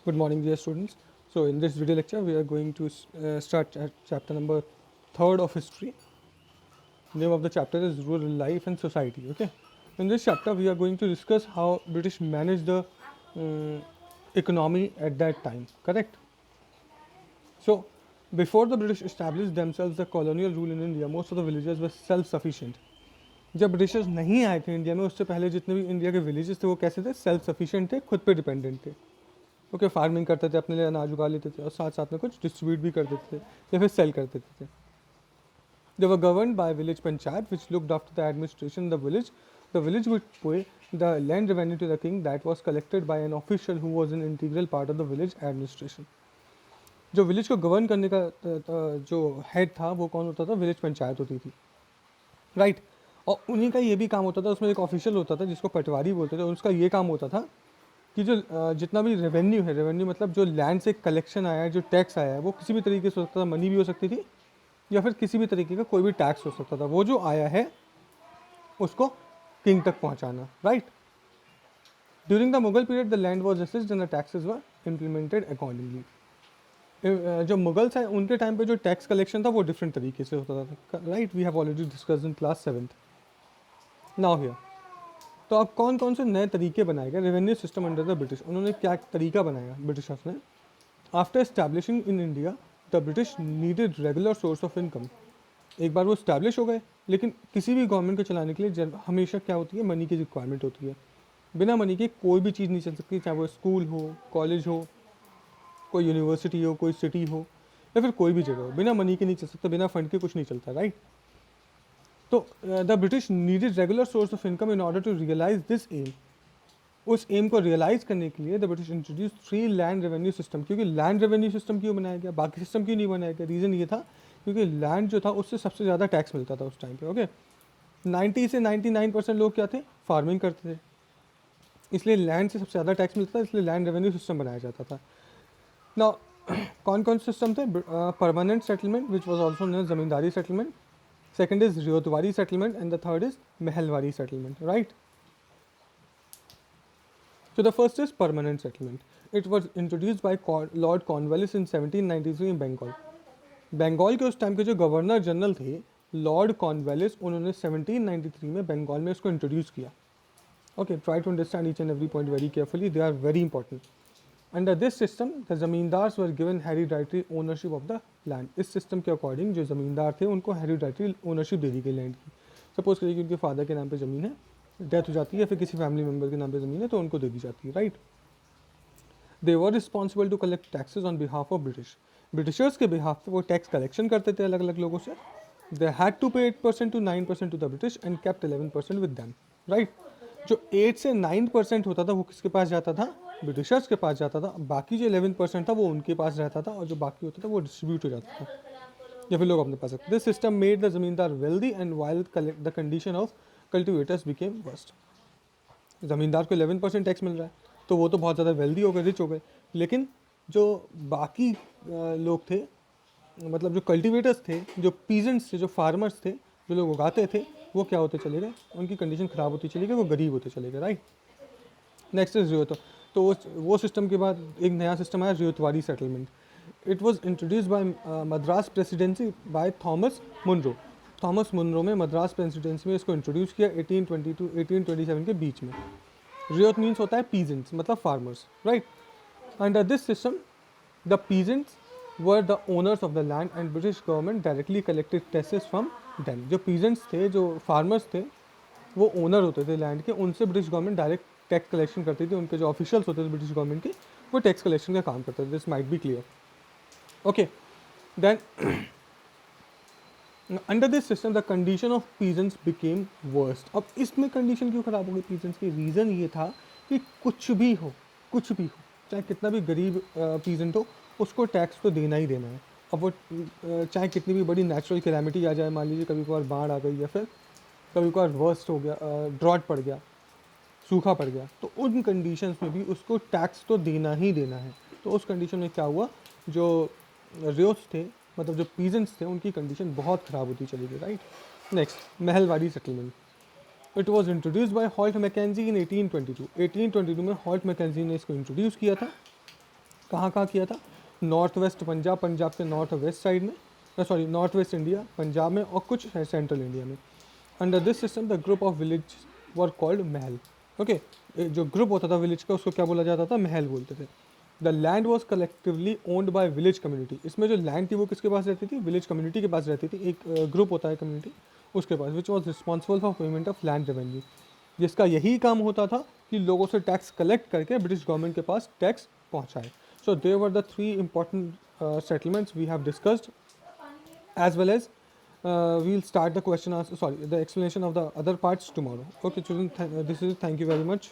Good morning, dear students. So, in this video lecture, we are going to start chapter number third of history. Name of the chapter is Rural Life and Society. Okay. In this chapter, we are going to discuss how British managed the um, economy at that time. Correct. So, before the British established themselves the colonial rule in India, most of the villagers were self-sufficient. जब Britishers नहीं आए थे India में उससे पहले जितने भी India के विलेजेस थे वो कैसे थे, सेल्फ सफिशिएंट थे, खुद पे डिपेंडेंट थे. ओके, फार्मिंग करते थे, अपने लिए अनाज उगा लेते थे और साथ साथ में कुछ डिस्ट्रीब्यूट भी कर देते थे या फिर सेल कर देते थे. They were governed by village panchayat which looked after the administration the village would pay the land revenue to the king that was collected by an official who was an integral part of the village administration. जो village को govern करने का जो head था वो कौन होता था, विलेज पंचायत होती थी. राइट. और उन्हीं का ये भी काम होता था, उसमें एक ऑफिशियल होता था जिसको पटवारी बोलते थे, और उसका ये काम होता था कि जो जितना भी रेवेन्यू है, रेवेन्यू मतलब जो लैंड से कलेक्शन आया है, जो टैक्स आया है, वो किसी भी तरीके से हो सकता था, मनी भी हो सकती थी या फिर किसी भी तरीके का कोई भी टैक्स हो सकता था, वो जो आया है उसको किंग तक पहुंचाना. Right. During the Mughal period the land was assessed and the taxes were implemented accordingly. जो मुगल्स हैं उनके टाइम पे जो टैक्स कलेक्शन था वो डिफरेंट तरीके से होता था. Right. We have already discussed in class 7th. Now here, तो अब कौन कौन से नए तरीके बनाए गए revenue system under the British. उन्होंने क्या तरीका बनाया ब्रिटिशर्स ने. After establishing in India the British needed regular source of income. एक बार वो इस्टेब्लिश हो गए, लेकिन किसी भी गवर्नमेंट को चलाने के लिए हमेशा क्या होती है, मनी की रिक्वायरमेंट होती है. बिना मनी के कोई भी चीज़ नहीं चल सकती, चाहे वो स्कूल हो, कॉलेज हो, कोई यूनिवर्सिटी हो, कोई सिटी हो या फिर कोई भी जगह हो. बिना मनी के नहीं चल सकता, बिना फंड के कुछ नहीं चलता. राइट. तो the British needed regular source of income in order to realize this aim. उस एम को रियलाइज करने के लिए the British introduce 3 land revenue system. क्योंकि लैंड रेवेन्यू सिस्टम क्यों बनाया गया, बाकी सिस्टम क्यों नहीं बनाया गया, रीज़न ये था क्योंकि लैंड जो था उससे सबसे ज़्यादा टैक्स मिलता था उस टाइम पे. ओके. 90 से 99% लोग क्या थे, फार्मिंग करते थे, इसलिए लैंड से सबसे ज़्यादा टैक्स मिलता था, इसलिए लैंड रेवेन्यू सिस्टम बनाया जाता था. ना कौन कौन से सिस्टम थे, permanent settlement which was also known zamindari settlement. Second is Ryotwari settlement and the third is Mehelwari settlement. Right. So the first is permanent settlement. It was introduced by Lord Cornwallis in 1793 in Bengal. Bengal के उस time के जो governor general थे Lord Cornwallis, उन्होंने 1793 में बंगाल में इसको introduce किया. Okay, try to understand each and every point very carefully, they are very important. Under this system the zamindars were given hereditary ownership of the land. इस system के according जो ज़मींदार थे उनको हेरिडेटरी ओनरशिप दे दी गई लैंड की. Suppose करिए कि उनके फादर के नाम पे ज़मीन है, डेथ हो जाती है, फिर किसी फैमिली मेम्बर के नाम पे ज़मीन है तो उनको दे दी जाती है. Right. They were responsible to collect taxes on behalf of British. Britishers के बिहाफ पे वो टैक्स कलेक्शन करते थे अलग अलग लोगों से. दे हैड टू पे 8% to 9% to the British and kept 11% with them. Right. जो 8 से 9% होता था वो किसके पास जाता था, ब्रिटिशर्स के पास जाता था. बाकी जो 11% था वो उनके पास रहता था और जो बाकी होता था वो डिस्ट्रीब्यूट हो जाता था या फिर लोग अपने पास रखते. दिस सिस्टम मेड द जमींदार wealthy and while the condition of cultivators became worst. ज़मींदार को 11% टैक्स मिल रहा है तो वो तो बहुत ज़्यादा वेल्दी हो गए, रिच हो गए, लेकिन जो बाकी लोग थे, मतलब जो कल्टिवेटर्स थे, जो पीजेंट्स थे, जो फार्मर्स थे, जो लोग उगाते थे, वो क्या होते चले गए, उनकी कंडीशन ख़राब होती चली गई, वो गरीब होते चले गए. राइट. नेक्स्ट इज रियोतो. तो वो सिस्टम के बाद एक नया सिस्टम आया, ryotwari settlement. It was introduce by Madras presidency by Thomas Munro. Thomas Munro में मद्रास प्रेसिडेंसी में इसको इंट्रोड्यूस किया 1820 to 1827 के बीच में. रियोत मीन्स होता है पीजेंट्स, मतलब farmers. Right. Under this system the peasants were the owners of the land and British government directly collected taxes from them. जो पीजेंट्स थे, जो फार्मर्स थे, वो ओनर होते थे लैंड के, उनसे British government direct tax collection करती थी. उनके जो ऑफिशियल्स होते थे ब्रिटिश गवर्नमेंट के, वो टैक्स कलेक्शन का काम करते थे. This might be clear. Okay. Then under this system the condition of peasants became worst. अब इसमें कंडीशन क्यों ख़राब हो गई पीजेंट्स की, रीज़न ये था कि कुछ भी हो, कुछ भी हो, चाहे कितना भी गरीब पीजेंट हो, उसको टैक्स तो देना ही देना है. अब वो चाहे कितनी भी बड़ी नेचुरल कैलामिटी आ जाए, मान लीजिए कभी कभार बाढ़ आ गई या फिर कभी कभार वर्स्ट हो गया, ड्रॉट पड़ गया, सूखा पड़ गया, तो उन कंडीशंस में भी उसको टैक्स तो देना ही देना है. तो उस कंडीशन में क्या हुआ, जो रियोट्स थे, मतलब जो पीजेंट्स थे, उनकी कंडीशन बहुत ख़राब होती चली गई. Right. Next, Mahalwari settlement. It was introduce by Holt Mackenzie in 1822. 1822 में हॉल्ट मैकेंजी ने इसको इंट्रोड्यूस किया था. कहाँ कहाँ किया था? नॉर्थ वेस्ट पंजाब, पंजाब के नॉर्थ वेस्ट साइड में, sorry north west India, Punjab में, और कुछ सेंट्रल इंडिया में. Under this system the group of village were called Mahal. Okay, जो ग्रुप होता था विलेज का उसको क्या बोला जाता था? महल बोलते थे. The land was collectively owned by village community. इसमें जो लैंड थी वो किसके पास रहती थी? विलेज कम्युनिटी के पास रहती थी. एक ग्रुप होता है कम्युनिटी, उसके पास, which was responsible for payment of land revenue, जिसका यही काम होता था कि लोगों से टैक्स कलेक्ट करके ब्रिटिश गवर्नमेंट के पास टैक्स पहुंचाए. So they were the three important settlements we have discussed, as well as we'll start the question answer, sorry, the explanation of the other parts tomorrow. Okay children, this is, thank you very much.